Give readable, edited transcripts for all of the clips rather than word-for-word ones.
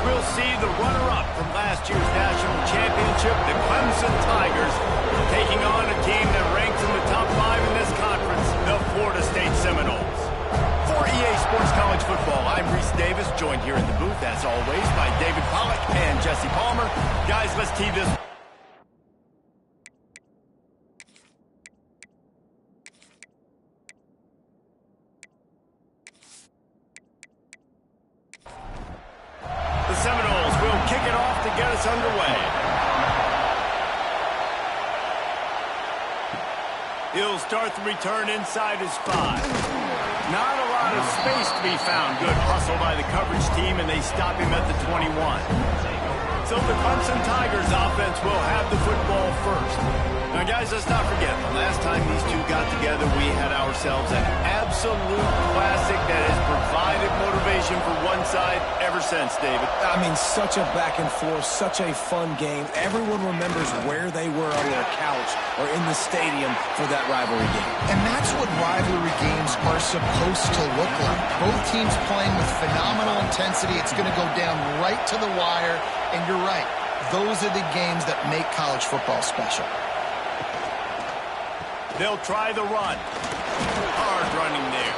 we'll see the runner-up from last year's national championship, the Clemson Tigers, taking on a team that ranks in the top 5 in this conference, the Florida State Seminoles. For EA Sports College Football, I'm Reese Davis, joined here in the booth, as always, by David Pollack and Jesse Palmer. Guys, let's tee this. The Seminoles will kick it off to get us underway. He'll start the return inside his 5. Not a lot of space to be found. Good hustle by the coverage team, and they stop him at the 21. So the Clemson Tigers offense will have the football first. Now, guys, let's not forget, the last time these two got together, we had ourselves an absolute classic that has provided motivation for one side ever since, David. I mean, such a back and forth, such a fun game. Everyone remembers where they were on their couch or in the stadium for that rivalry game. And that's what rivalry games are supposed to look like. Both teams playing with phenomenal intensity. It's going to go down right to the wire. And you're right. Those are the games that make college football special. They'll try the run. Hard running there.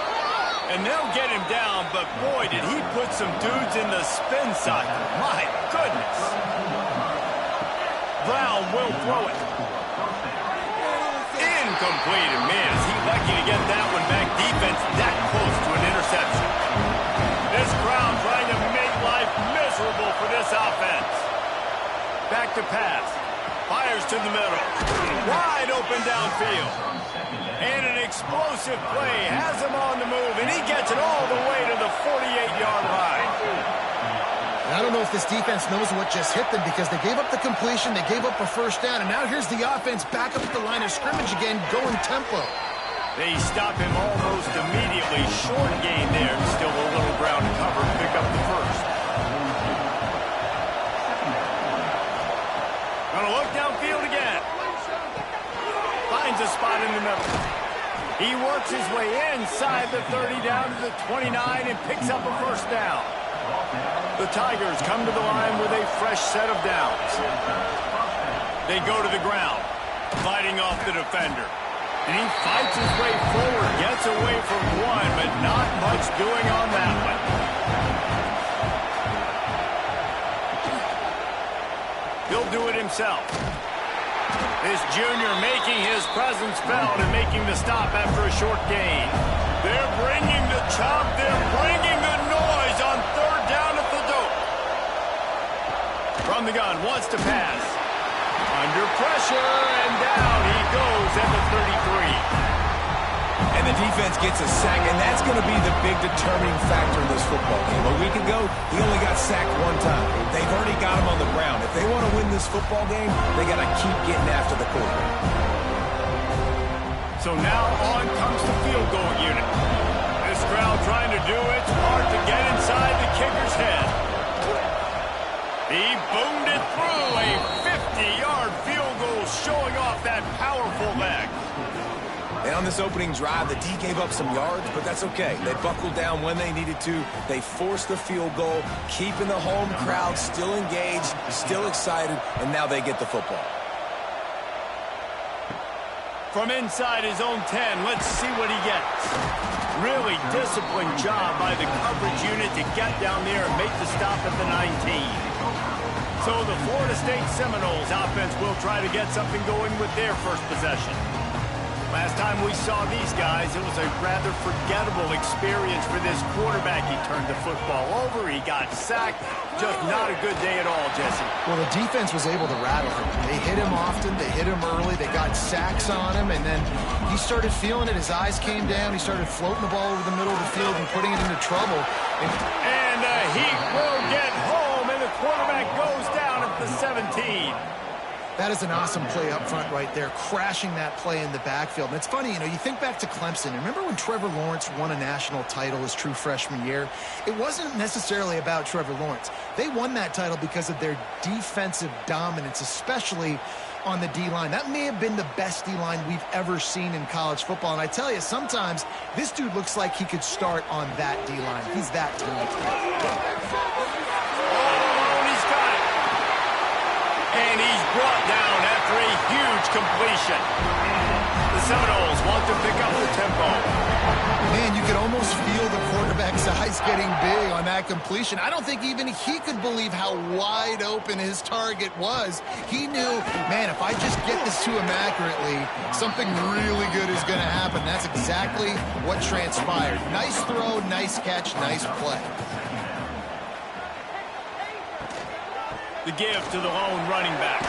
And they'll get him down, but boy, did he put some dudes in the spin cycle. My goodness. Brown will throw it. Incomplete, and man, is he lucky to get that one back. Defense that close to an interception. This crowd trying to make life miserable for this offense. Back to pass. Fires to the middle. Wide open downfield. And an explosive play has him on the move, and he gets it all the way to the 48-yard line. I don't know if this defense knows what just hit them because they gave up the completion, they gave up a first down, and now here's the offense back up at the line of scrimmage again, going tempo. They stop him almost immediately. Short gain there, and still a little ground to cover to pick up the first. Gonna look downfield again. Finds a spot in the middle. He works his way inside the 30 down to the 29 and picks up a first down. The Tigers come to the line with a fresh set of downs. They go to the ground, fighting off the defender. And he fights his way forward, gets away from one, but not much doing on that one. He'll do it himself. This junior making his presence felt and making the stop after a short gain. They're bringing the chop. They're bringing the noise on third down at the dope. From the gun, wants to pass. Under pressure, and down he goes at the 33. And the defense gets a sack, and that's going to be the big determining factor in this football game. A week ago, he only got sacked one time. They've already got him on the ground. If they want to win this football game, they got to keep getting after the quarterback. So now on comes the field goal unit. This crowd trying to do its part to get inside the kicker's head. He boomed it through a 50-yard field goal, showing off that powerful leg. And on this opening drive, the D gave up some yards, but that's okay. They buckled down when they needed to. They forced the field goal, keeping the home crowd still engaged, still excited, and now they get the football. From inside his own 10, let's see what he gets. Really disciplined job by the coverage unit to get down there and make the stop at the 19. So the Florida State Seminoles offense will try to get something going with their first possession. Last time we saw these guys, it was a rather forgettable experience for this quarterback. He turned the football over, he got sacked. Just not a good day at all, Jesse. Well, the defense was able to rattle him. They hit him often, they hit him early, they got sacks on him, and then he started feeling it. His eyes came down, he started floating the ball over the middle of the field and putting it into trouble. And he will get home, and the quarterback goes down at the 17. That is an awesome play up front right there, crashing that play in the backfield. And it's funny, you know, you think back to Clemson. Remember when Trevor Lawrence won a national title his true freshman year? It wasn't necessarily about Trevor Lawrence. They won that title because of their defensive dominance, especially on the D-line. That may have been the best D-line we've ever seen in college football. And I tell you, sometimes this dude looks like he could start on that D-line. He's that talented. brought down after a huge completion. The Seminoles want to pick up the tempo. Man, you could almost feel the quarterback's eyes getting big on that completion. I don't think even he could believe how wide open his target was. He knew, man, if I just get this to him accurately, something really good is going to happen. That's exactly what transpired. Nice throw, nice catch, nice play. The give to the lone running back.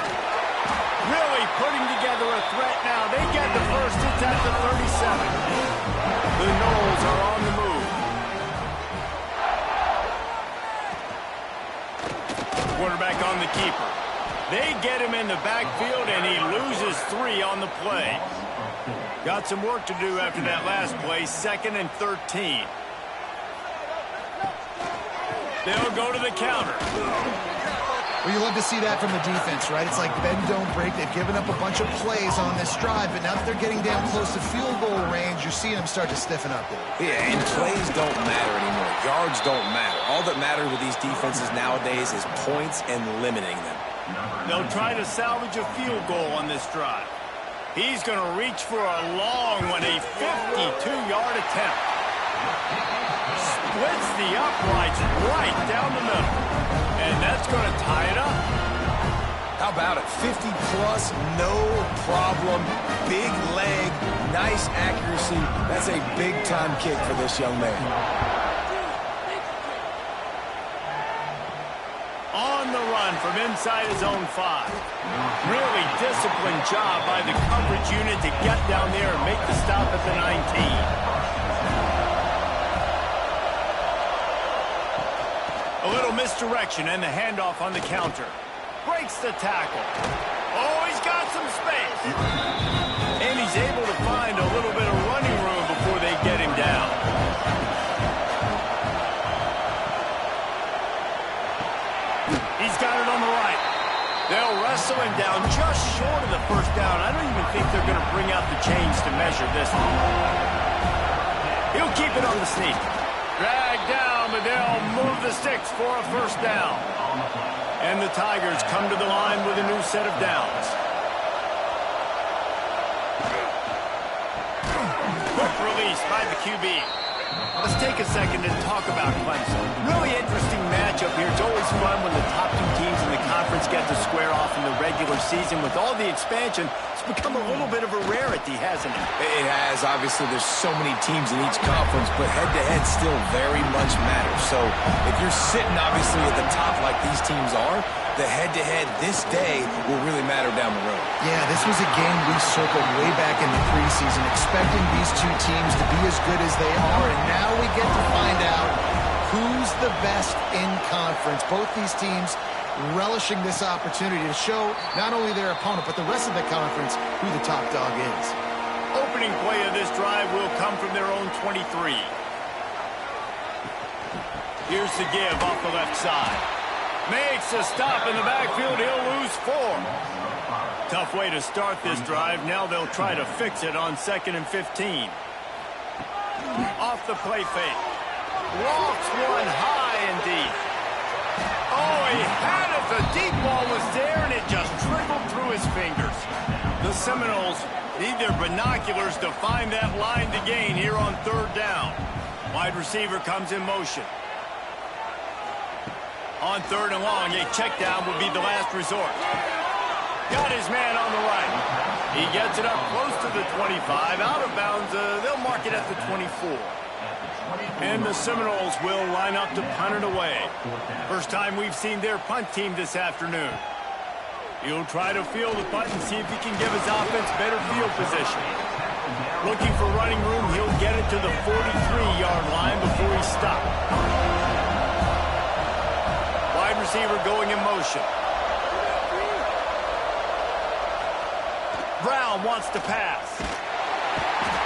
Really putting together a threat now. They get the first. It's at the 37. The Noles are on the move. Quarterback on the keeper. They get him in the backfield, and he loses 3 on the play. Got some work to do after that last play. 2nd and 13. They'll go to the counter. Well, you love to see that from the defense, right? It's like bend, don't break. They've given up a bunch of plays on this drive, but now that they're getting down close to field goal range, you're seeing them start to stiffen up there. Yeah, and plays don't matter anymore. Yards don't matter. All that matters with these defenses nowadays is points and limiting them. They'll try to salvage a field goal on this drive. He's going to reach for a long one, a 52-yard attempt. Splits the uprights right down the middle. And that's going to tie it up. How about it? 50-plus, no problem. Big leg, nice accuracy. That's a big-time kick for this young man. On the run from inside his own 5. Really disciplined job by the coverage unit to get down there and make the stop at the 19. A little misdirection and the handoff on the counter. Breaks the tackle. Oh, he's got some space. And he's able to find a little bit of running room before they get him down. He's got it on the right. They'll wrestle him down just short of the first down. I don't even think they're going to bring out the chains to measure this one. He'll keep it on the sneak. Dragged down, but they'll move the sticks for a first down. And the Tigers come to the line with a new set of downs. Quick release by the QB. Let's take a second and talk about Clemson. Really interesting matchup here. It's always fun when the top 2 teams in the conference get to square off in the regular season. With all the expansion, it's become a little bit of a rarity, hasn't it? It has. Obviously, there's so many teams in each conference, but head-to-head still very much matters. So if you're sitting, obviously, at the top like these teams are, the head-to-head this day will really matter down the road. Yeah, this was a game we circled way back in the preseason, expecting these 2 teams to be as good as they are, and now we get to find out who's the best in conference. Both these teams relishing this opportunity to show not only their opponent, but the rest of the conference who the top dog is. Opening play of this drive will come from their own 23. Here's the give off the left side. Makes a stop in the backfield. He'll lose 4. Tough way to start this drive. Now they'll try to fix it on 2nd and 15. Off the play fake. Walks one high and deep. Oh, he had it. The deep ball was there, and it just trickled through his fingers. The Seminoles need their binoculars to find that line to gain here on 3rd down. Wide receiver comes in motion. On 3rd and long, a check down would be the last resort. Got his man on the right. He gets it up close to the 25. Out of bounds, they'll mark it at the 24. And the Seminoles will line up to punt it away. First time we've seen their punt team this afternoon. He'll try to field the punt and see if he can give his offense better field position. Looking for running room, he'll get it to the 43-yard line before he stops. Wide receiver going in motion. Brown wants to pass.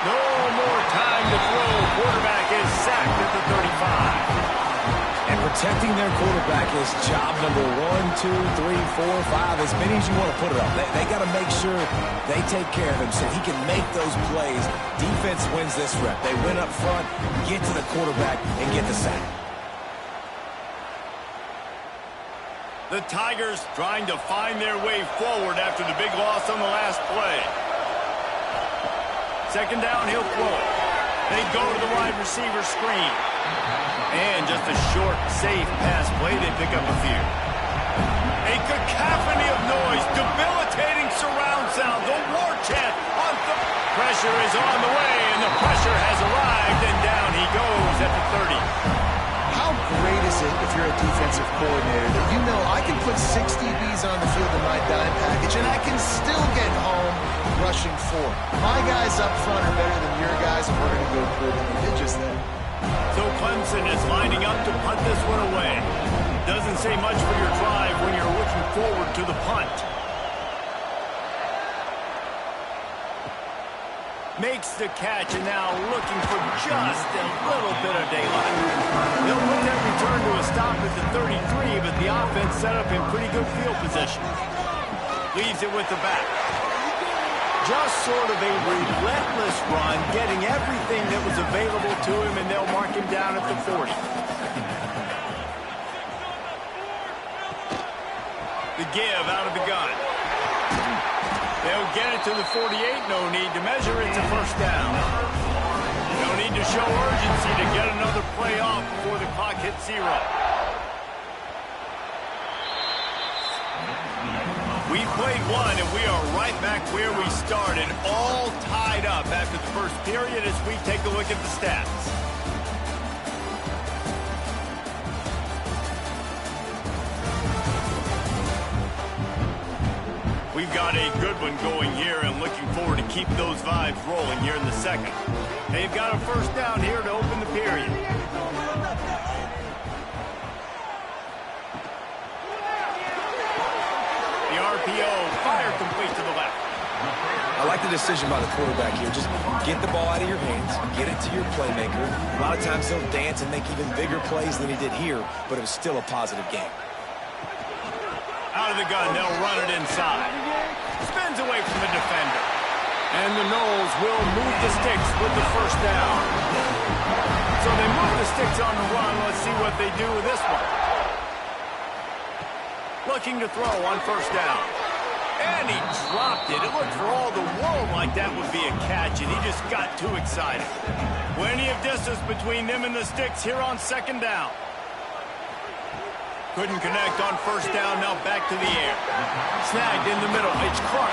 No more time to throw. Quarterback is sacked at the 35. And protecting their quarterback is job number 1, 2, 3, 4, 5, as many as you want to put it up. They got to make sure they take care of him so he can make those plays. Defense wins this rep. They win up front, get to the quarterback, and get the sack. The Tigers trying to find their way forward after the big loss on the last play. Second down, he'll throw it. They go to the wide receiver screen. And just a short, safe pass play. They pick up a few. A cacophony of noise, debilitating surround sound, the war chant on the... Pressure is on the way, and the pressure has arrived, and down he goes at the 30. How great is it if you're a defensive coordinator that you know I can put 6 DBs on the field in my dime package, and I can still get home rushing 4. My guys up front are better than your guys, and we're going to go through them. They did just that. So Clemson is lining up to punt this one away. Doesn't say much for your drive when you're looking forward to the punt. Makes the catch, and now looking for just a little bit of daylight. They'll put that return to a stop at the 33, but the offense set up in pretty good field position. Leaves it with the back. Just sort of a relentless run, getting everything that was available to him, and they'll mark him down at the 40. The give out of the gun. They'll get it to the 48. No need to measure it to first down. No need to show urgency to get another play off before the clock hits 0. We played one, and we are right back where we started, all tied up after the first period as we take a look at the stats. We've got a good one going here and looking forward to keep those vibes rolling here in the second. They've got a first down here to open the period. The RPO, fire complete to the left. I like the decision by the quarterback here. Just get the ball out of your hands, get it to your playmaker. A lot of times they'll dance and make even bigger plays than he did here, but it was still a positive game. Out of the gun, they'll run it inside. Spins away from the defender. And the Noles will move the sticks with the first down. So they move the sticks on the run. Let's see what they do with this one. Looking to throw on first down. And he dropped it. It looked for all the world like that would be a catch, and he just got too excited. Plenty of distance between them and the sticks here on second down. Couldn't connect on first down, now back to the air. Snagged in the middle, it's Clark.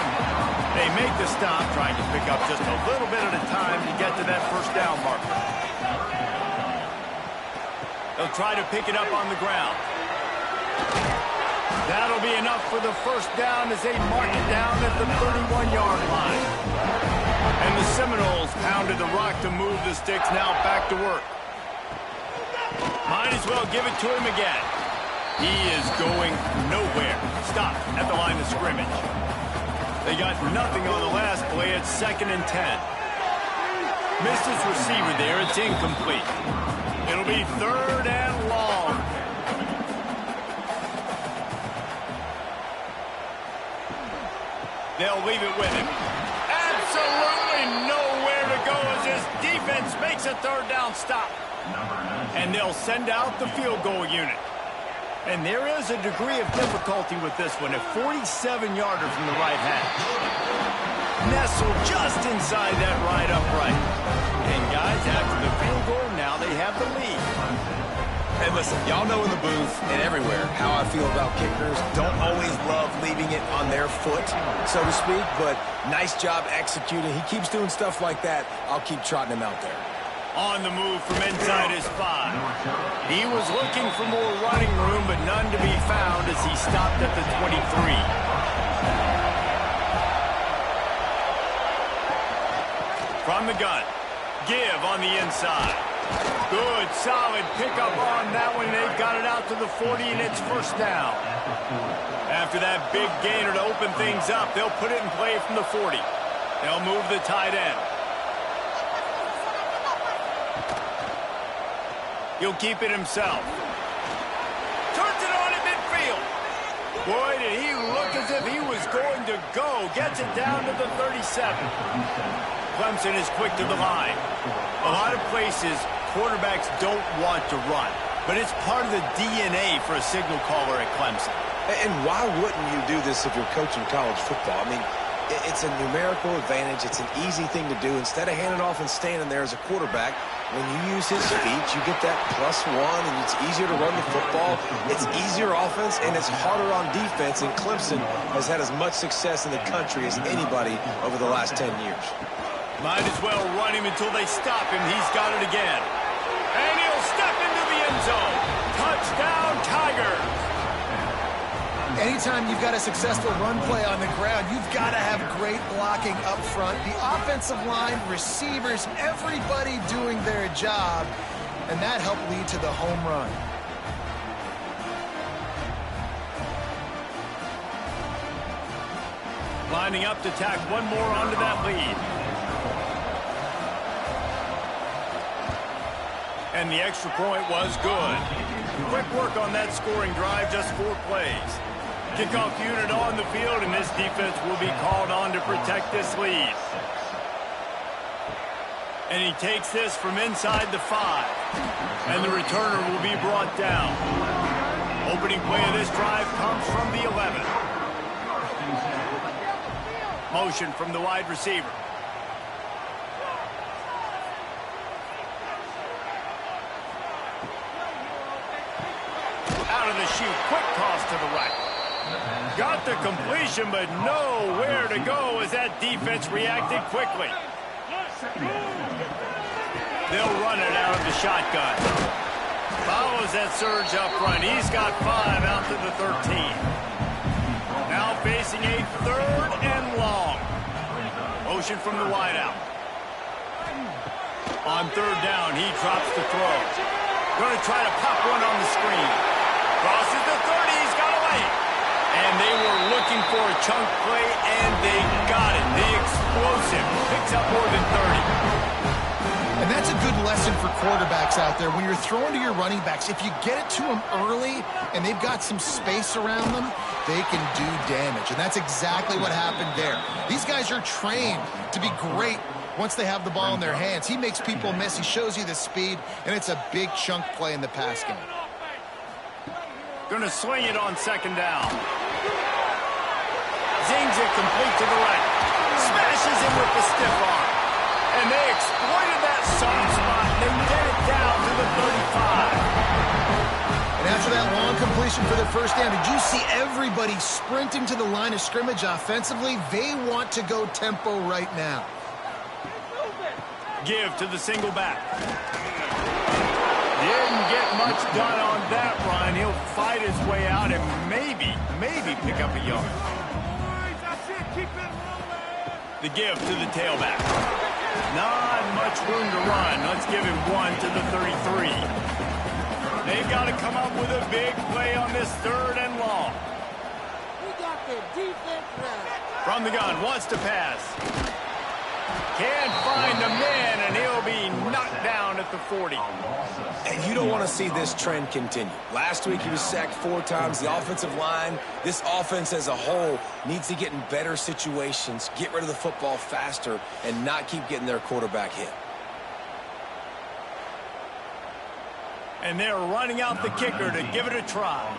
They make the stop, trying to pick up just a little bit at a time to get to that first down marker. They'll try to pick it up on the ground. That'll be enough for the first down as they mark it down at the 31-yard line. And the Seminoles pounded the rock to move the sticks, now back to work. Might as well give it to him again. He is going nowhere. Stop at the line of scrimmage. They got nothing on the last play. It's 2nd and 10. Missed his receiver there. It's incomplete. It'll be 3rd and long. They'll leave it with him. Absolutely nowhere to go as his defense makes a 3rd down stop. And they'll send out the field goal unit. And there is a degree of difficulty with this one, a 47-yarder from the right hash. Nestled just inside that right upright. And guys, after the field goal, now they have the lead. Hey, listen, y'all know in the booth and everywhere how I feel about kickers. Don't always love leaving it on their foot, so to speak, but nice job executing. He keeps doing stuff like that. I'll keep trotting him out there. On the move from inside his 5. He was looking for more running room, but none to be found as he stopped at the 23. From the gun, give on the inside. Good, solid pickup on that one. They've got it out to the 40, and it's first down. After that big gainer to open things up, they'll put it in play from the 40. They'll move the tight end. He'll keep it himself. Turns it on at midfield. Boy, did he look as if he was going to go. Gets it down to the 37. Clemson is quick to the line. A lot of places, quarterbacks don't want to run. But it's part of the DNA for a signal caller at Clemson. And why wouldn't you do this if you're coaching college football? I mean, it's a numerical advantage. It's an easy thing to do. Instead of handing off and standing there as a quarterback, when you use his feet, you get that +1, and it's easier to run the football. It's easier offense, and it's harder on defense, and Clemson has had as much success in the country as anybody over the last 10 years. Might as well run him until they stop him. He's got it again. And he'll step into the end zone. Touchdown, Tigers. Anytime you've got a successful run play on the ground, you've got to have great blocking up front. The offensive line, receivers, everybody doing their job, and that helped lead to the home run. Lining up to tack one more onto that lead. And the extra point was good. Quick work on that scoring drive, just 4 plays. Kickoff unit on the field, and this defense will be called on to protect this lead. And he takes this from inside the 5. And the returner will be brought down. Opening play of this drive comes from the 11. Motion from the wide receiver. Out of the chute, quick toss to the right. Got the completion, but nowhere to go as that defense reacted quickly. They'll run it out of the shotgun. Follows that surge up front. He's got 5 out to the 13. Now facing a 3rd and long. Motion from the wideout. On 3rd down, he drops the throw. Going to try to pop one on the screen. Crosses the 30. He's got away. And they were looking for a chunk play, and they got it. The explosive picks up more than 30. And that's a good lesson for quarterbacks out there. When you're throwing to your running backs, if you get it to them early and they've got some space around them, they can do damage. And that's exactly what happened there. These guys are trained to be great once they have the ball in their hands. He makes people miss. He shows you the speed, and it's a big chunk play in the pass game. Going to swing it on 2nd down. Zings it complete to the right. Smashes him with the stiff arm. And they exploited that soft spot. They get it down to the 35. And after that long completion for the 1st down, did you see everybody sprinting to the line of scrimmage offensively? They want to go tempo right now. Give to the single back. Didn't get much done on that run. He'll fight his way out and maybe pick up a yard. The give to the tailback. Not much room to run. Let's give him 1 to the 33. They've got to come up with a big play on this 3rd and long. We got the defense right. From the gun, wants to pass. Can't find the man, and he'll be knocked down at the 40. And you don't want to see this trend continue. Last week he was sacked 4 times. The offensive line, this offense as a whole, needs to get in better situations, get rid of the football faster, and not keep getting their quarterback hit. And they're running out the kicker to give it a try.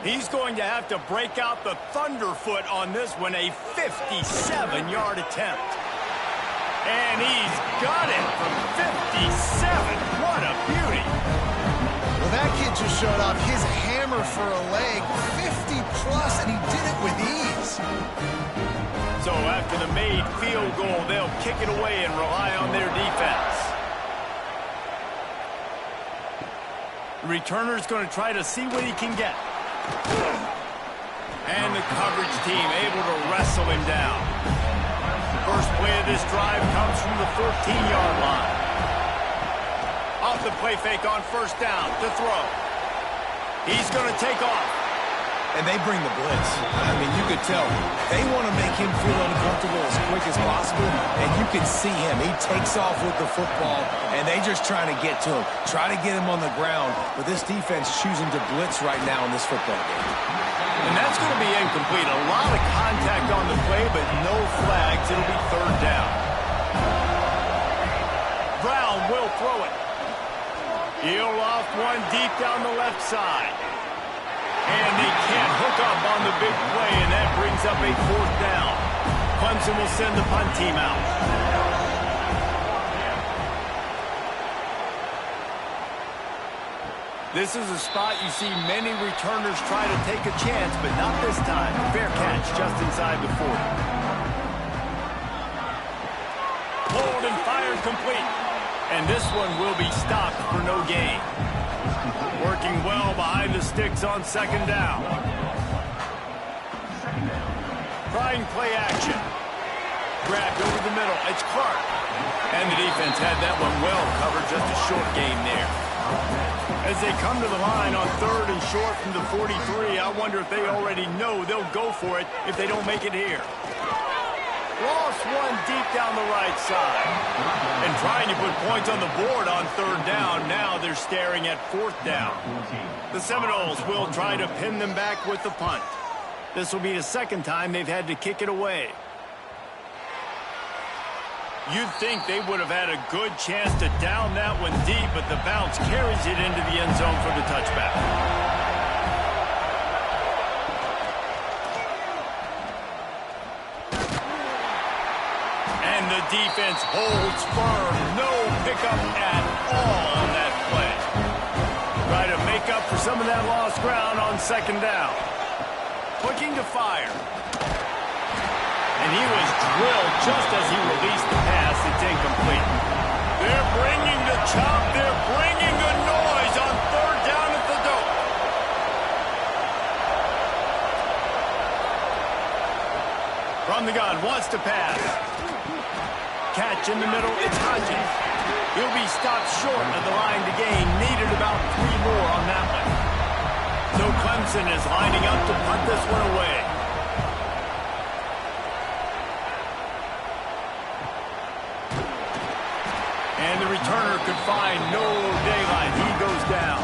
He's going to have to break out the thunderfoot on this one, a 57-yard attempt. And he's got it from 57. What a beauty. Well, that kid just showed off his hammer for a leg, 50-plus, and he did it with ease. So after the made field goal, they'll kick it away and rely on their defense. The returner's going to try to see what he can get. And the coverage team able to wrestle him down. First play of this drive comes from the 14-yard line. Off the play fake on 1st down to throw. He's going to take off. And they bring the blitz. I mean, you could tell they want to make him feel uncomfortable as quick as possible, and you can see him. He takes off with the football, and they just trying to get to him, try to get him on the ground, but this defense choosing to blitz right now in this football game. And that's going to be incomplete. A lot of contact on the play, but no flags. It'll be 3rd down. Brown will throw it. He'll off one deep down the left side. And they can't hook up on the big play, and that brings up a 4th down. Clemson will send the punt team out. This is a spot you see many returners try to take a chance, but not this time. Fair catch just inside the 40. Pulled and fired complete. And this one will be stopped for no gain. Working well behind the sticks on 2nd down. Trying play action. Grabbed over the middle. It's Clark. And the defense had that one well covered. Just a short gain there. As they come to the line on 3rd and short from the 43, I wonder if they already know they'll go for it if they don't make it here. Lost one deep down the right side. And trying to put points on the board on 3rd down. Now they're staring at 4th down. The Seminoles will try to pin them back with the punt. This will be the 2nd time they've had to kick it away. You'd think they would have had a good chance to down that one deep, but the bounce carries it into the end zone for the touchback. And the defense holds firm. No pickup at all on that play. Try to make up for some of that lost ground on 2nd down. Looking to fire. And he was drilled just as he released the pass. It's incomplete. They're bringing the chop. They're bringing the noise on 3rd down at the dope. From the gun, wants to pass. Catch in the middle. It's Hodges. He'll be stopped short of the line to gain. Needed about 3 more on that one. So Clemson is lining up to punt this one away. And the returner could find no daylight. He goes down.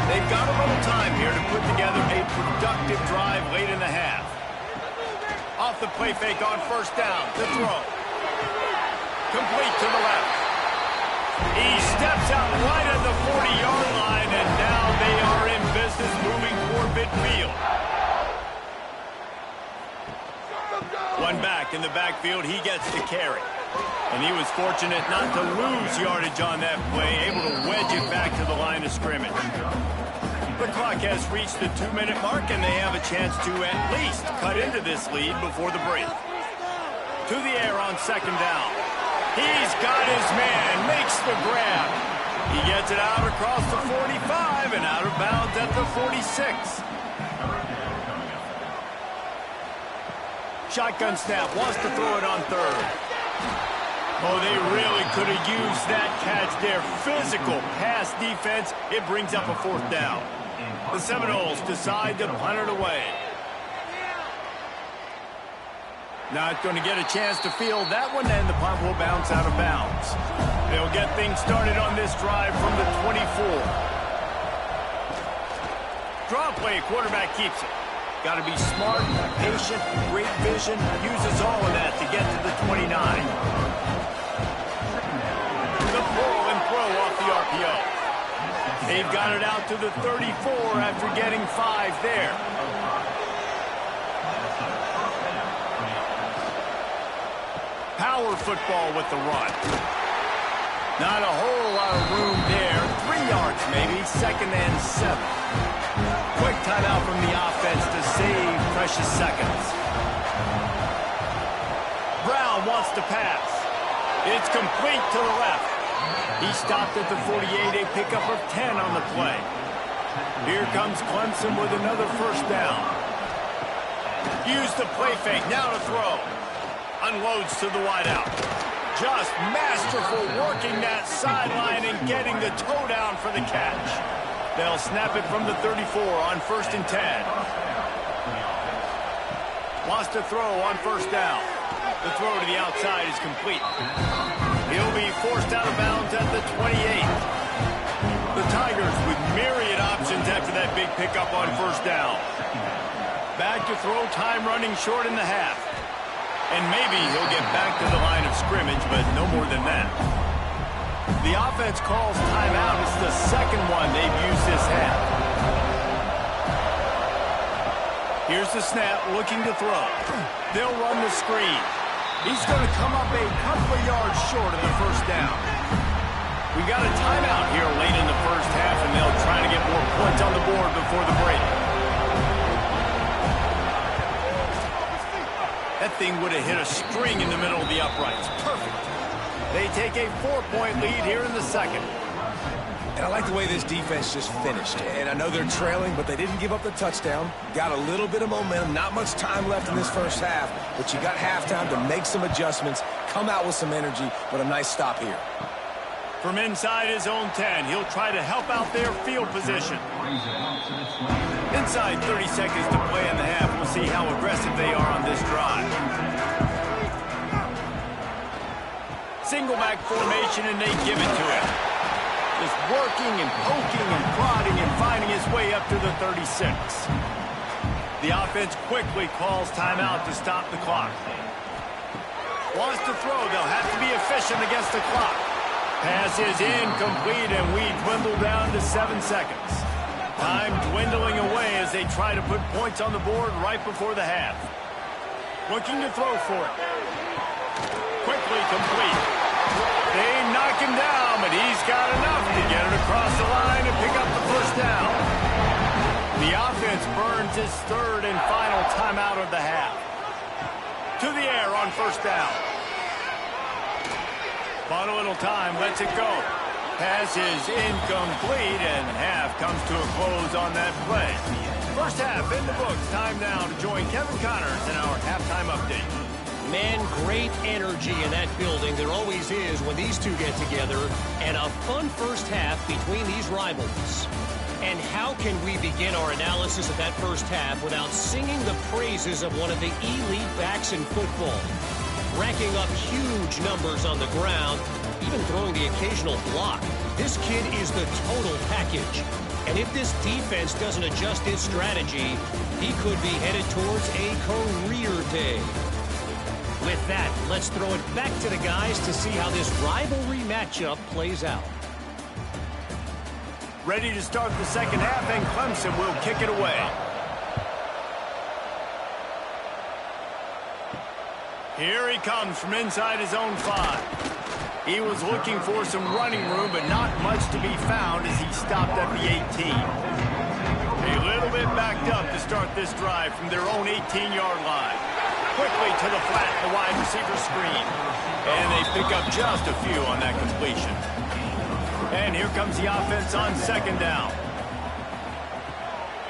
They've got a little time here to put together a productive drive late in the half. Off the play fake on 1st down. The throw. Complete to the left. He steps out right at the 40-yard line, and now they are in business moving toward midfield. One back in the backfield. He gets the carry. And he was fortunate not to lose yardage on that play, able to wedge it back to the line of scrimmage. The clock has reached the 2-minute mark, and they have a chance to at least cut into this lead before the break. To the air on 2nd down. He's got his man, makes the grab. He gets it out across the 45 and out of bounds at the 46. Shotgun snap, wants to throw it on 3rd. Oh, they really could have used that catch there. Physical pass defense. It brings up a 4th down. The Seminoles decide to punt it away. Not going to get a chance to field that one, and the punt will bounce out of bounds. They'll get things started on this drive from the 24. Draw play, quarterback keeps it. Got to be smart, patient, great vision, uses all of that to get to the 29. The pull and throw off the RPO. They've got it out to the 34 after getting 5 there. Power football with the run. Not a whole lot of room there. 3 yards maybe, 2nd and 7. Quick timeout from the offense to save precious seconds. Brown wants to pass. It's complete to the left. He stopped at the 48, a pickup of 10 on the play. Here comes Clemson with another 1st down. Use the play fake, now to throw. Unloads to the wideout. Just masterful working that sideline and getting the toe down for the catch. They'll snap it from the 34 on 1st and 10. Wants to throw on 1st down. The throw to the outside is complete. He'll be forced out of bounds at the 28. The Tigers with myriad options after that big pickup on 1st down. Back to throw, time running short in the half. And maybe he'll get back to the line of scrimmage, but no more than that. The offense calls timeout. It's the 2nd one they've used this half. Here's the snap, looking to throw. They'll run the screen. He's going to come up a couple of yards short of the first down. We got a timeout here late in the first half, and they'll try to get more points on the board before the break. That thing would have hit a string in the middle of the uprights. Perfect. They take a 4-point lead here in the second. And I like the way this defense just finished. And I know they're trailing, but they didn't give up the touchdown. Got a little bit of momentum. Not much time left in this first half, but you got halftime to make some adjustments, come out with some energy, but a nice stop here. From inside his own 10, he'll try to help out their field position. Inside 30 seconds to play in the half. We'll see how aggressive they are on this drive. Single back formation, and they give it to him. Just working and poking and prodding and finding his way up to the 36. The offense quickly calls timeout to stop the clock. Wants to throw. They'll have to be efficient against the clock. Pass is incomplete, and we dwindle down to 7 seconds. Time dwindling away as they try to put points on the board right before the half. Looking to throw for it. Quickly complete. They knock him down, but he's got enough to get it across the line and pick up the first down. The offense burns its third and final timeout of the half. To the air on first down. Bought a little time, lets it go. Pass is incomplete, and half comes to a close on that play. First half in the books. Time now to join Kevin Connors in our halftime update. Man, great energy in that building. There always is when these two get together. And a fun first half between these rivals. And how can we begin our analysis of that first half without singing the praises of one of the elite backs in football? Racking up huge numbers on the ground, even throwing the occasional block. This kid is the total package. And if this defense doesn't adjust its strategy, he could be headed towards a career day. With that, let's throw it back to the guys to see how this rivalry matchup plays out. Ready to start the second half, and Clemson will kick it away. Here he comes from inside his own 5. He was looking for some running room, but not much to be found as he stopped at the 18. A little bit backed up to start this drive from their own 18-yard line. Quickly to the flat, the wide receiver screen. And they pick up just a few on that completion. And here comes the offense on second down.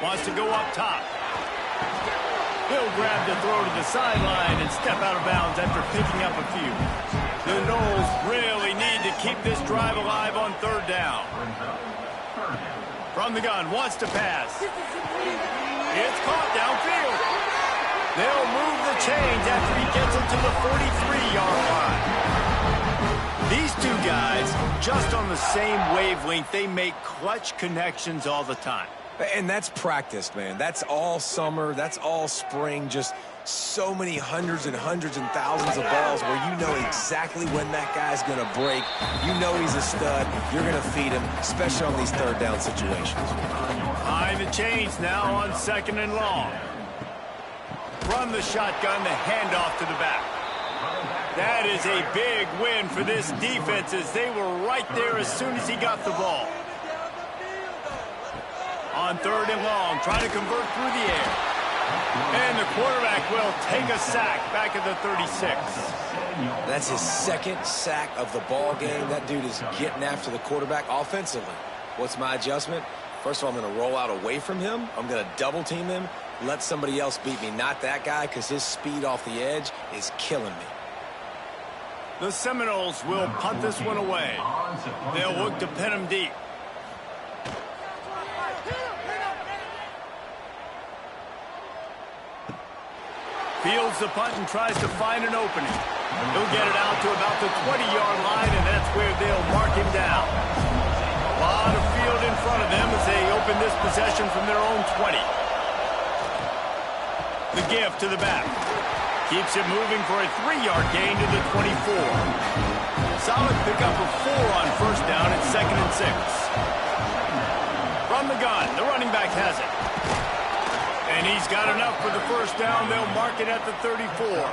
Wants to go up top. He'll grab the throw to the sideline and step out of bounds after picking up a few. The Noles really need to keep this drive alive on third down. From the gun, wants to pass. It's caught downfield. They'll move the chains after he gets it to the 43-yard line. These two guys, just on the same wavelength, they make clutch connections all the time. And that's practice, man. That's all summer. That's all spring. Just so many hundreds and thousands of balls where you know exactly when that guy's going to break. You know he's a stud. You're going to feed him, especially on these third down situations. Behind the chains now on second and long. Run the shotgun, the handoff to the back. That is a big win for this defense as they were right there as soon as he got the ball. On third and long, trying to convert through the air. And the quarterback will take a sack back at the 36. That's his second sack of the ball game. That dude is getting after the quarterback offensively. What's my adjustment? First of all, I'm going to roll out away from him. I'm going to double team him. Let somebody else beat me, not that guy, because his speed off the edge is killing me. The Seminoles will punt this one away. They'll look to pin him deep. Fields the punt and tries to find an opening. He'll get it out to about the 20-yard line, and that's where they'll mark him down. A lot of field in front of them as they open this possession from their own 20. The give to the back. Keeps it moving for a 3-yard gain to the 24. Solid pickup of 4 on first down at second and 6. From the gun, the running back has it. And he's got enough for the first down. They'll mark it at the 34.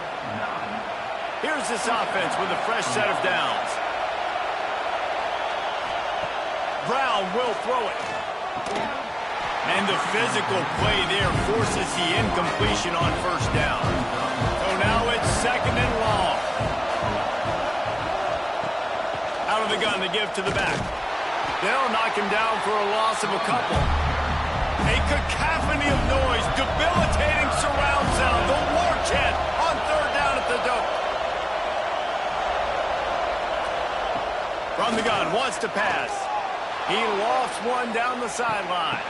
Here's this offense with a fresh set of downs. Brown will throw it. And the physical play there forces the incompletion on first down. So now it's second and long. Out of the gun to give to the back. They'll knock him down for a loss of a couple. A cacophony of noise, debilitating surround sound, the war chant on third down at the dope. From the gun, wants to pass. He lofts one down the sideline.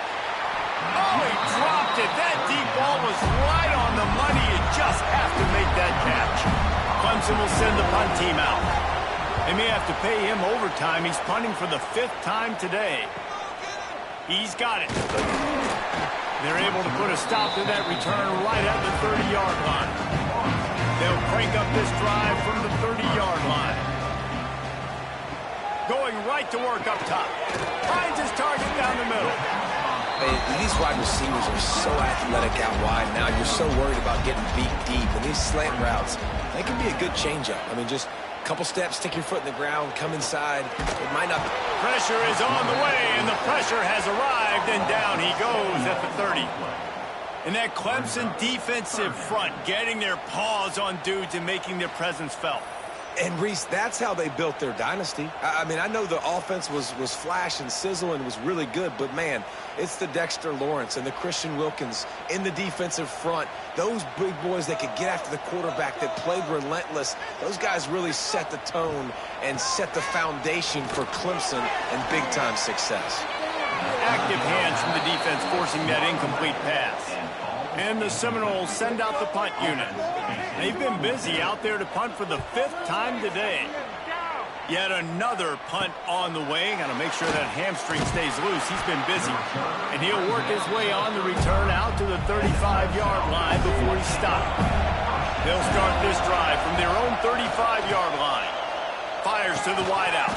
Oh, he dropped it. That deep ball was right on the money. You just have to make that catch. Clemson will send the punt team out. They may have to pay him overtime. He's punting for the 5th time today. He's got it. They're able to put a stop to that return right at the 30-yard line. They'll crank up this drive from the 30-yard line. Going right to work up top. Finds his target down the middle. These wide receivers are so athletic out wide. Now you're so worried about getting beat deep. And these slant routes, they can be a good changeup. I mean, just a couple steps, stick your foot in the ground, come inside. It might not. Pressure is on the way, and the pressure has arrived, and down he goes at the 30. And that Clemson defensive front getting their paws on dudes and making their presence felt. And, Reese, that's how they built their dynasty. I mean, I know the offense was flash and sizzle and was really good, but, man, it's the Dexter Lawrence and the Christian Wilkins in the defensive front. Those big boys that could get after the quarterback, that played relentless, those guys really set the tone and set the foundation for Clemson and big-time success. Active hands from the defense forcing that incomplete pass. And the Seminoles send out the punt unit. They've been busy out there to punt for the 5th time today. Yet another punt on the way. Got to make sure that hamstring stays loose. He's been busy. And he'll work his way on the return out to the 35-yard line before he's stopped. They'll start this drive from their own 35-yard line. Fires to the wideout.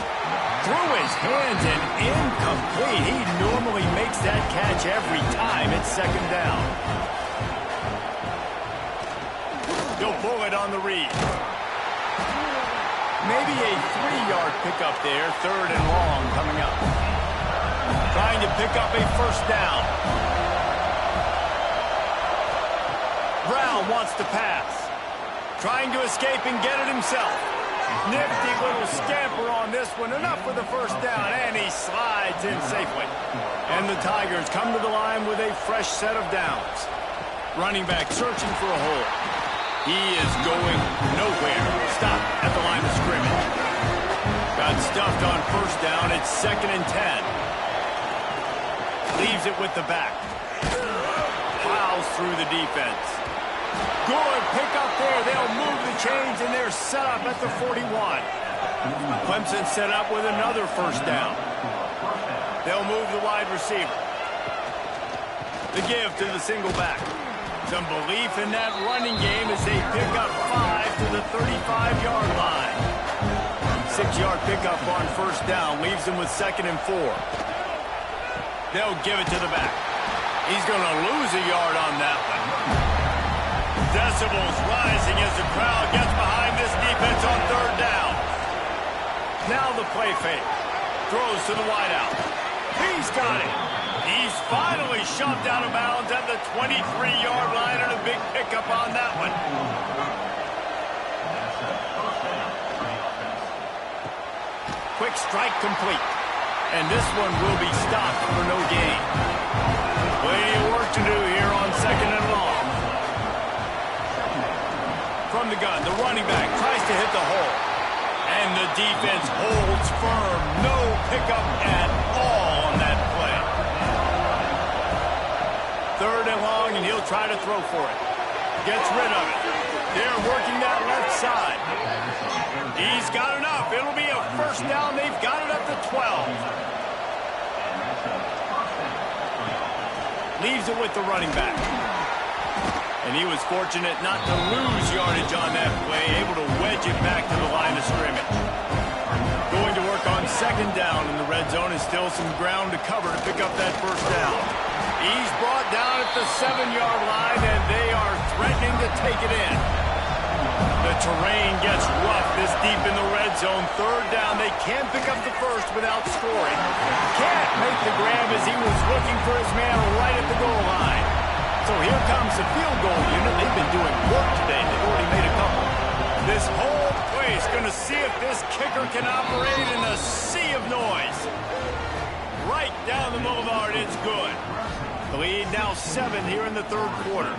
Through his hands and incomplete. He normally makes that catch every time. It's second down. He'll pull it on the read. Maybe a 3-yard pickup there. Third and long coming up. Trying to pick up a first down. Brown wants to pass. Trying to escape and get it himself. Nifty little scamper on this one. Enough for the first down, and he slides in safely. And the Tigers come to the line with a fresh set of downs. Running back searching for a hole. He is going nowhere. Stop at the line of scrimmage. Got stuffed on first down. It's second and 10. Leaves it with the back. Plows through the defense. Good pickup there. They'll move the chains, and they're set up at the 41. Clemson set up with another first down. They'll move the wide receiver. The give to the single back. Some belief in that running game as they pick up 5 to the 35-yard line. 6-yard pickup on first down leaves them with second and 4. They'll give it to the back. He's going to lose a yard on that one. Decibels rising as the crowd gets behind this defense on third down. Now the play fake. Throws to the wideout. He's got it. He's finally shoved out of bounds at the 23-yard line, and a big pickup on that one. Quick strike complete. And this one will be stopped for no gain. Plenty of work to do here on second and long. From the gun, the running back tries to hit the hole. And the defense holds firm. No pickup at all on that play. Third and long, and he'll try to throw for it. Gets rid of it. They're working that left side. He's got enough. It'll be a first down. They've got it up to 12. Leaves it with the running back. And he was fortunate not to lose yardage on that play, able to wedge it back to the line of scrimmage. Going to work on second down in the red zone, and still some ground to cover to pick up that first down. He's brought down at the 7-yard line, and they are threatening to take it in. The terrain gets rough this deep in the red zone. Third down, they can't pick up the first without scoring. Can't make the grab as he was looking for his man right at the goal line. So here comes the field goal unit. They've been doing work today. They've already made a couple. This whole place going to see if this kicker can operate in a sea of noise. Right down the boulevard, it's good. The lead now 7 here in the third quarter.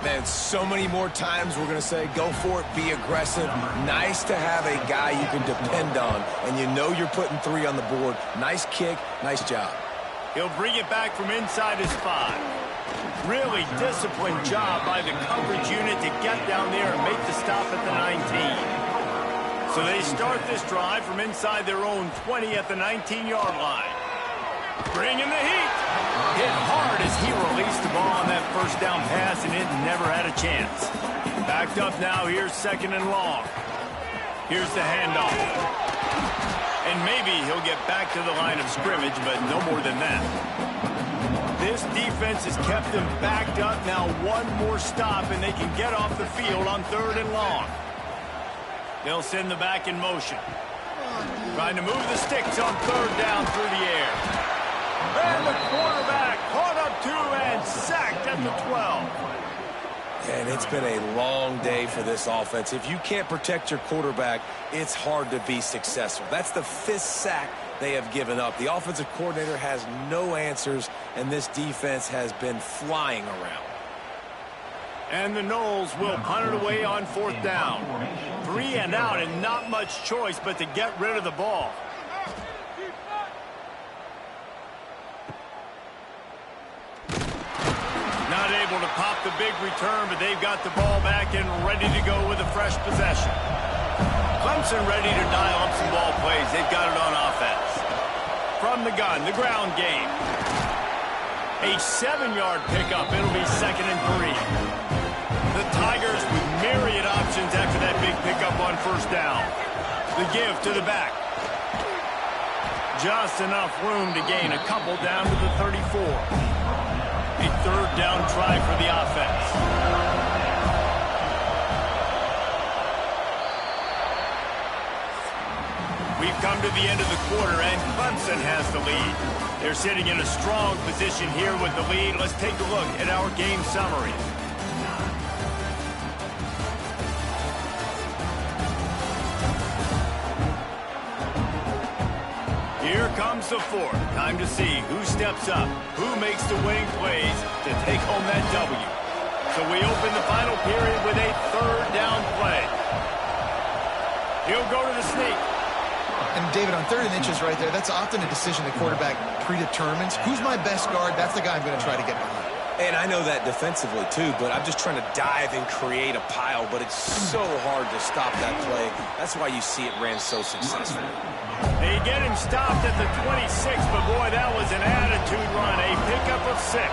Man, so many more times we're going to say, go for it, be aggressive. Nice to have a guy you can depend on, and you know you're putting 3 on the board. Nice kick, nice job. He'll bring it back from inside his 5. Really disciplined job by the coverage unit to get down there and make the stop at the 19. So they start this drive from inside their own 20 at the 19-yard line. Bringing the heat. Hit hard as he released the ball on that first down pass, and it never had a chance. Backed up now, here's second and long. Here's the handoff. And maybe he'll get back to the line of scrimmage, but no more than that. This defense has kept them backed up. Now one more stop, and they can get off the field on third and long. They'll send the back in motion. Trying to move the sticks on third down through the air. And the quarterback caught up 2 and sacked at the 12. And it's been a long day for this offense. If you can't protect your quarterback, it's hard to be successful. That's the 5th sack they have given up. The offensive coordinator has no answers, and this defense has been flying around. And the Noles will punt it away on fourth down. 3 and out, and not much choice but to get rid of the ball. Not able to pop the big return, but they've got the ball back and ready to go with a fresh possession. Clemson ready to dial up some ball plays. They've got it on offense. From the gun, the ground game. A 7-yard pickup. It'll be second and 3. The Tigers with myriad options after that big pickup on first down. The give to the back. Just enough room to gain a couple down to the 34. A third down try for the offense. We've come to the end of the quarter, and Clemson has the lead. They're sitting in a strong position here with the lead. Let's take a look at our game summary. Here comes the fourth. Time to see who steps up, who makes the winning plays to take home that W. So we open the final period with a third down play. He'll go to the sneak. And David, on 3rd and inches right there, that's often a decision the quarterback predetermines. Who's my best guard? That's the guy I'm going to try to get behind. And I know that defensively, too, but I'm just trying to dive and create a pile, but it's so hard to stop that play. That's why you see it ran so successfully. They get him stopped at the 26, but boy, that was an attitude run. A pickup of 6.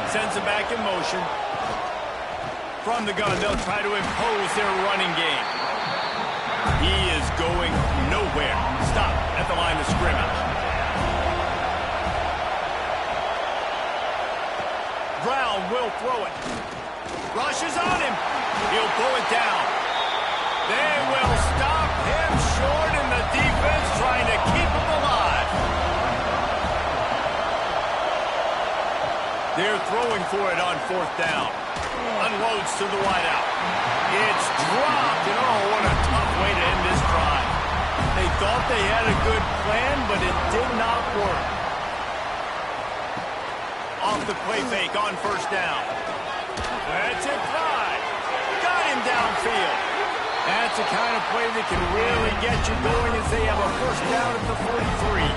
Sends it back in motion. From the gun, they'll try to impose their running game. He is going nowhere. Stop at the line of scrimmage. Brown will throw it. Rushes on him. He'll pull it down. They will stop him short, and the defense trying to keep him alive. They're throwing for it on fourth down. Unloads to the wideout. It's dropped, and oh, what a tough way to end this drive. They thought they had a good plan, but it did not work. Off the play fake on first down. That's it, Clyde. Got him downfield. That's the kind of play that can really get you going as they have a first down at the 43.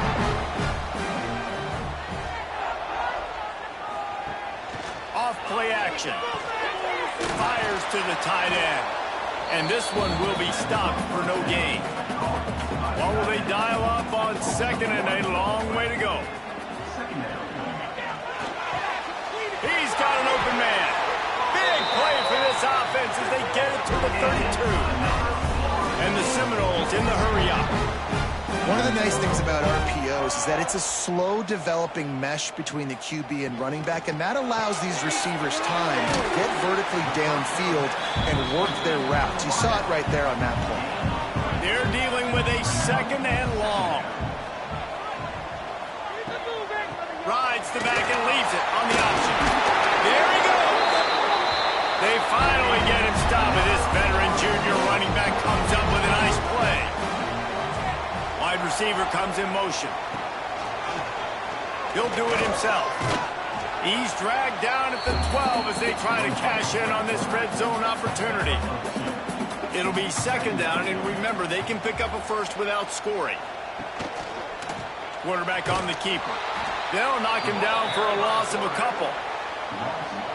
Off play action. Fires to the tight end. And this one will be stopped for no gain. Or will they dial up on second, and a long way to go. He's got an open man. Big play for this offense as they get it to the 32. And the Seminoles in the hurry-up. One of the nice things about RPOs is that it's a slow developing mesh between the QB and running back, and that allows these receivers time to get vertically downfield and work their routes. You saw it right there on that play. They're dealing with a 2nd and long. Rides the back and leaves it on the option. There he goes. They finally get him stopped, and this veteran junior running back comes up with a nice play. Wide receiver comes in motion. He'll do it himself. He's dragged down at the 12 as they try to cash in on this red zone opportunity. It'll be 2nd down, and remember, they can pick up a first without scoring. Quarterback on the keeper. They'll knock him down for a loss of a couple.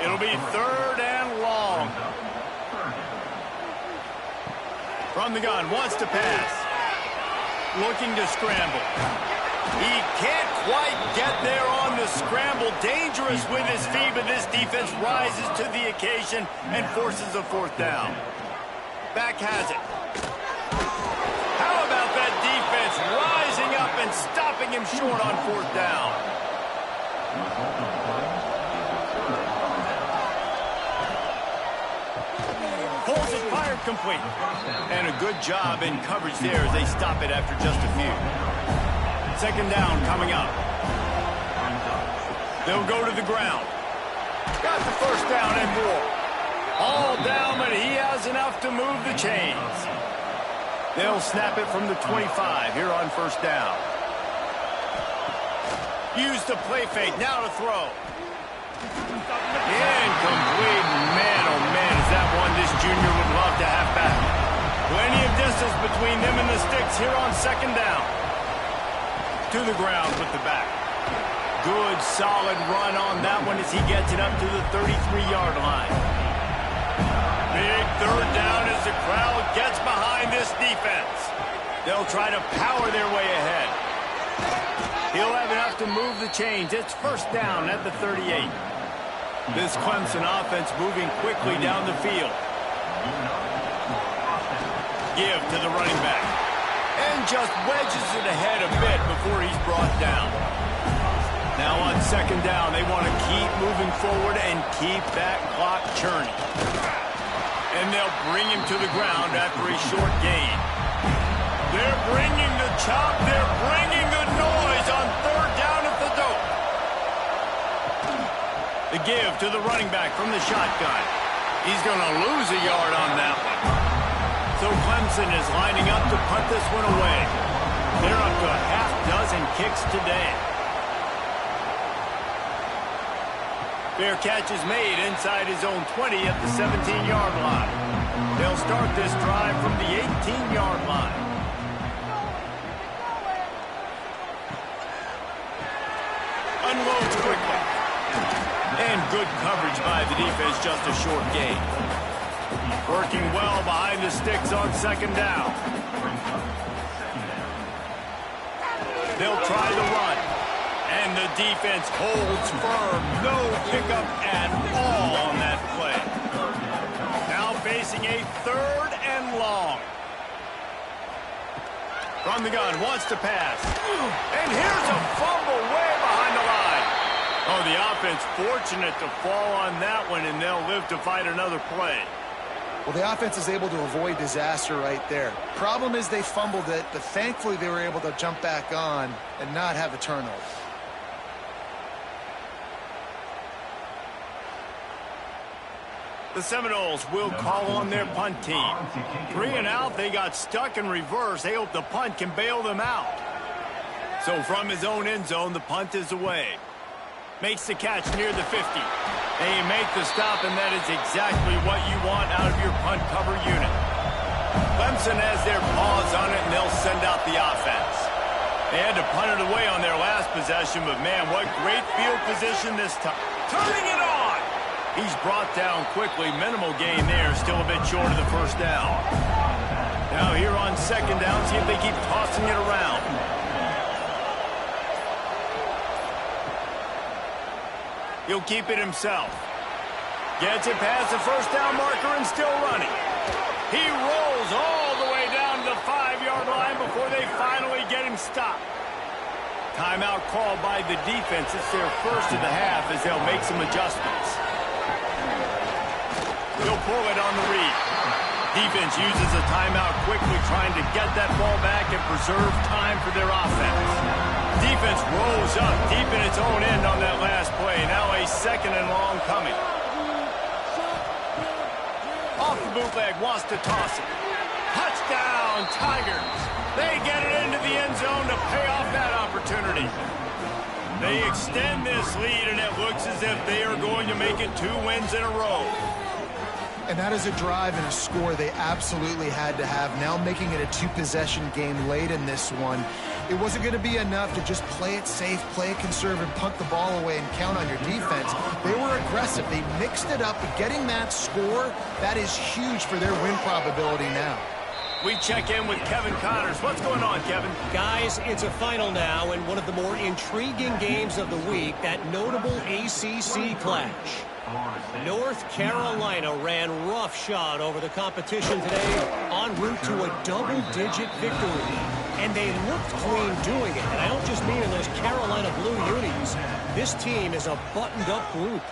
It'll be 3rd and long. From the gun, wants to pass. Looking to scramble. He can't quite get there on the scramble. Dangerous with his feet, but this defense rises to the occasion and forces a 4th down. Back has it. How about that defense rising up and stopping him short on 4th down? Pulls it, fired complete. And a good job in coverage there as they stop it after just a few. 2nd down coming up. They'll go to the ground. Got the 1st down and more. All down, but he has enough to move the chains. They'll snap it from the 25 here on 1st down. Use the play fake, now to throw. Incomplete. Man, oh man, is that one this junior would love to have back. Plenty of distance between them and the sticks here on 2nd down. To the ground with the back. Good, solid run on that one as he gets it up to the 33-yard line. Big 3rd down as the crowd gets behind this defense. They'll try to power their way ahead. He'll have enough to move the chains. It's 1st down at the 38. This Clemson offense moving quickly down the field. Give to the running back. And just wedges it ahead a bit before he's brought down. Now on 2nd down, they want to keep moving forward and keep that clock churning. And they'll bring him to the ground after a short gain. They're bringing the chop. They're bringing the noise on 3rd down at the dope. The give to the running back from the shotgun. He's going to lose a yard on that one. So Clemson is lining up to punt this one away. They're up to a half dozen kicks today. Fair catch is made inside his own 20 at the 17-yard line. They'll start this drive from the 18-yard line. Unloads quickly. And good coverage by the defense, just a short gain. Working well behind the sticks on 2nd down. They'll try the run. And the defense holds firm. No pickup at all on that play. Now facing a 3rd and long. From the gun, wants to pass. And here's a fumble way behind the line. Oh, the offense fortunate to fall on that one, and they'll live to fight another play. Well, the offense is able to avoid disaster right there. Problem is they fumbled it, but thankfully they were able to jump back on and not have a turnover. The Seminoles will call on their punt team. 3 and out, they got stuck in reverse. They hope the punt can bail them out. So from his own end zone, the punt is away. Makes the catch near the 50. They make the stop, and that is exactly what you want out of your punt cover unit. Clemson has their paws on it, and they'll send out the offense. They had to punt it away on their last possession, but man, what great field position this time. Turning it on! He's brought down quickly. Minimal gain there, still a bit short of the 1st down. Now here on 2nd down, see if they keep tossing it around. He'll keep it himself. Gets it past the 1st down marker and still running. He rolls all the way down to the 5. stop. Timeout called by the defense. It's their first of the half as they'll make some adjustments. They'll pull it on the read. Defense uses a timeout quickly, trying to get that ball back and preserve time for their offense. Defense rolls up deep in its own end on that last play. Now a second and long coming. Off the bootleg, wants to toss it. Touchdown, Tigers. They get it into the end zone to pay off that opportunity. They extend this lead, and it looks as if they are going to make it 2 wins in a row. And that is a drive and a score they absolutely had to have. Now making it a 2-possession game late in this one. It wasn't going to be enough to just play it safe, play it conservative, punt the ball away, and count on your defense. They were aggressive. They mixed it up, but getting that score, that is huge for their win probability now. We check in with Kevin Connors. What's going on, Kevin? Guys, it's a final now, and one of the more intriguing games of the week, that notable ACC clash. North Carolina ran roughshod over the competition today en route to a double-digit victory. And they looked clean doing it. And I don't just mean in those Carolina blue unis. This team is a buttoned-up group.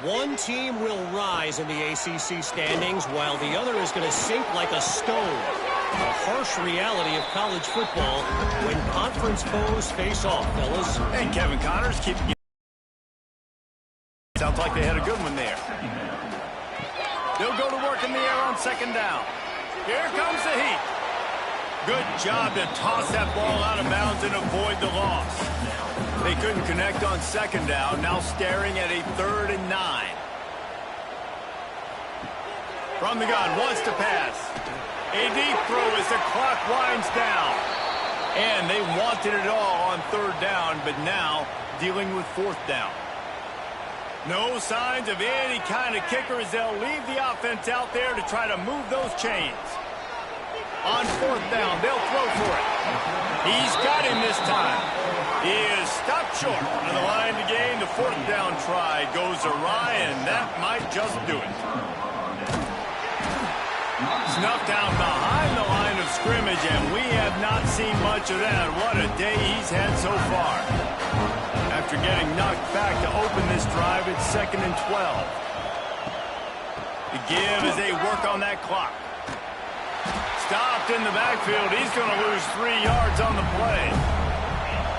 One team will rise in the ACC standings while the other is going to sink like a stone. The harsh reality of college football when conference foes face off, fellas. And Kevin Connors keeping you. Sounds like they had a good one there. They'll go to work in the air on second down. Here comes the heat. Good job to toss that ball out of bounds and avoid the loss. They couldn't connect on second down, now staring at a 3rd and 9. From the gun, wants to pass. A deep throw as the clock winds down. And they wanted it all on 3rd down, but now dealing with 4th down. No signs of any kind of kicker as they'll leave the offense out there to try to move those chains. On 4th down, they'll throw for it. He's got him this time. He is stopped short on the line to gain. The 4th down try goes awry, and that might just do it. Snuffed down behind the line of scrimmage, and we have not seen much of that. What a day he's had so far. After getting knocked back to open this drive, it's 2nd and 12. The give as they work on that clock. Stopped in the backfield. He's going to lose 3 yards on the play.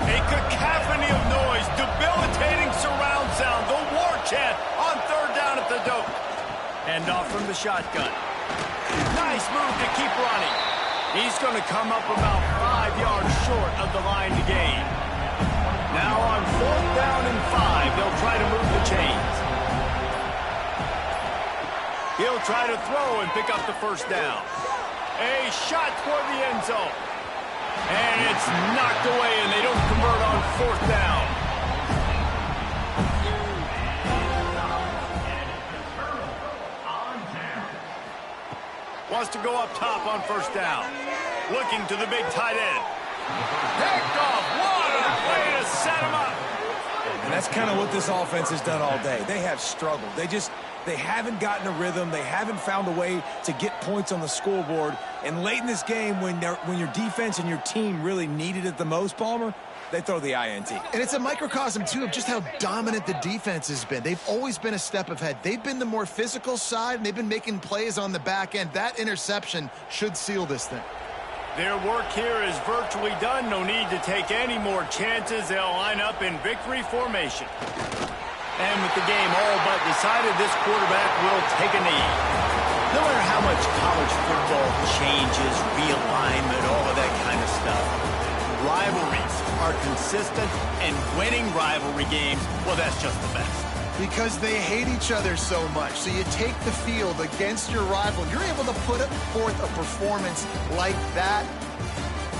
A cacophony of noise, debilitating surround sound, the war chant on 3rd down at the dope. Hand off from the shotgun. Nice move to keep running. He's going to come up about 5 yards short of the line to gain. Now on 4th down and 5, they'll try to move the chains. He'll try to throw and pick up the 1st down. A shot toward the end zone. And it's knocked away, and they don't convert on 4th down. Wants to go up top on 1st down. Looking to the big tight end. Picked off. What a play to set him up. And that's kind of what this offense has done all day. They have struggled. They haven't gotten a rhythm. They haven't found a way to get points on the scoreboard. And late in this game, when your defense and your team really needed it the most, Palmer, they throw the INT. And it's a microcosm, too, of just how dominant the defense has been. They've always been a step ahead. They've been the more physical side, and they've been making plays on the back end. That interception should seal this thing. Their work here is virtually done. No need to take any more chances. They'll line up in victory formation. And with the game all but decided, this quarterback will take a knee. No matter how much college football changes, realignment, all of that kind of stuff, rivalries are consistent, and winning rivalry games, well, that's just the best. Because they hate each other so much. So you take the field against your rival. You're able to put forth a performance like that.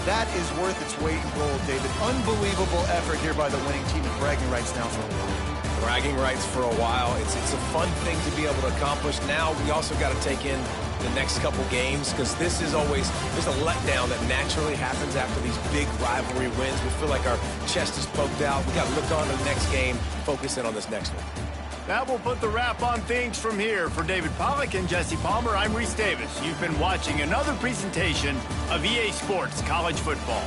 That is worth its weight in gold, David. Unbelievable effort here by the winning team, and bragging rights now for a while. Bragging rights for a while. It's a fun thing to be able to accomplish. Now we also got to take in the next couple games, because this is always, there's a letdown that naturally happens after these big rivalry wins. We feel like our chest is poked out. We got to look on to the next game, focus in on this next one. That will put the wrap on things from here. For David Pollack and Jesse Palmer, I'm Reese Davis. You've been watching another presentation of EA Sports College Football.